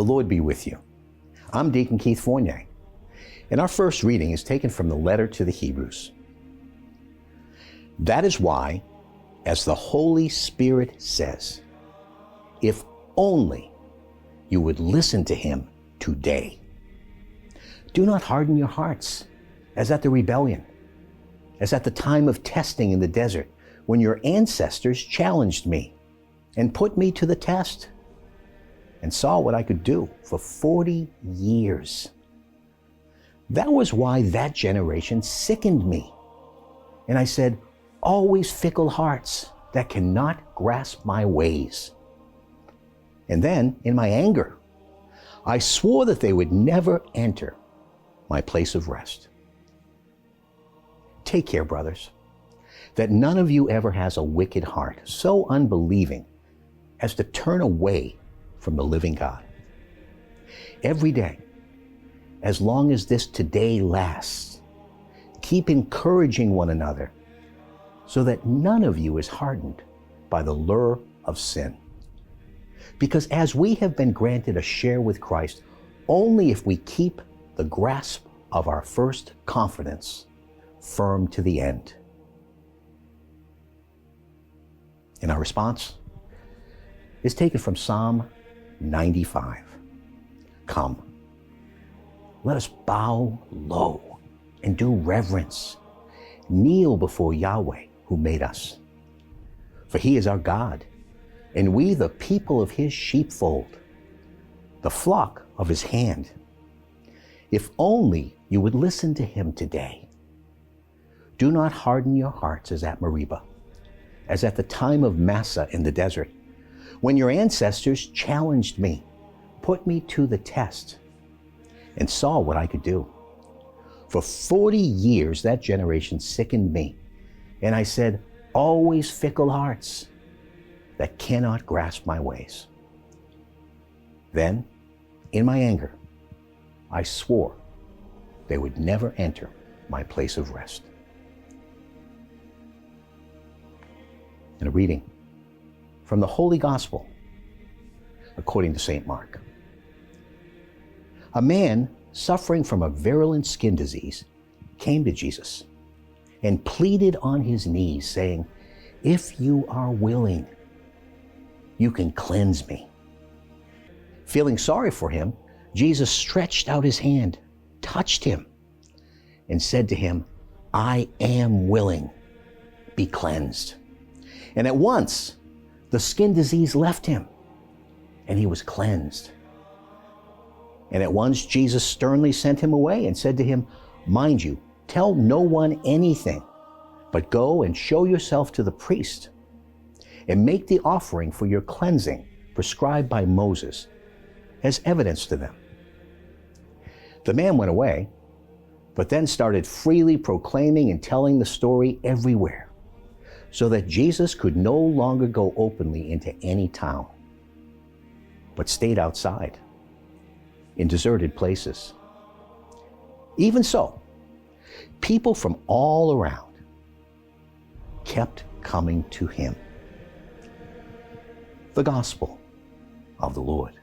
The Lord be with you. I'm Deacon Keith Fournier, and our first reading is taken from the letter to the Hebrews. That is why, as the Holy Spirit says, if only you would listen to him today. Do not harden your hearts, as at the rebellion, as at the time of testing in the desert, when your ancestors challenged me and put me to the test, and saw what I could do for 40 years. That was why that generation sickened me. And I said, always fickle hearts that cannot grasp my ways. And then, in my anger, I swore that they would never enter my place of rest. Take care, brothers, that none of you ever has a wicked heart, so unbelieving as to turn away from the living God. Every day, as long as this today lasts, keep encouraging one another so that none of you is hardened by the lure of sin. Because as we have been granted a share with Christ, only if we keep the grasp of our first confidence firm to the end. And our response is taken from Psalm 95. Come, let us bow low and do reverence. Kneel before Yahweh, who made us. For he is our God, and we the people of his sheepfold, the flock of his hand. If only you would listen to him today. Do not harden your hearts as at Meribah, as at the time of Massah in the desert, when your ancestors challenged me, put me to the test, and saw what I could do. For 40 years that generation sickened me, and I said, always fickle hearts that cannot grasp my ways. Then, in my anger, I swore they would never enter my place of rest. And a reading from the Holy Gospel according to St. Mark. A man suffering from a virulent skin disease came to Jesus and pleaded on his knees, saying, if you are willing, you can cleanse me. Feeling sorry for him, Jesus stretched out his hand, touched him, and said to him, I am willing, be cleansed. And at once, the skin disease left him, and he was cleansed. And at once Jesus sternly sent him away and said to him, mind you, tell no one anything, but go and show yourself to the priest, and make the offering for your cleansing prescribed by Moses, as evidence to them. The man went away, but then started freely proclaiming and telling the story everywhere, so that Jesus could no longer go openly into any town, but stayed outside in deserted places. Even so, people from all around kept coming to him. The Gospel of the Lord.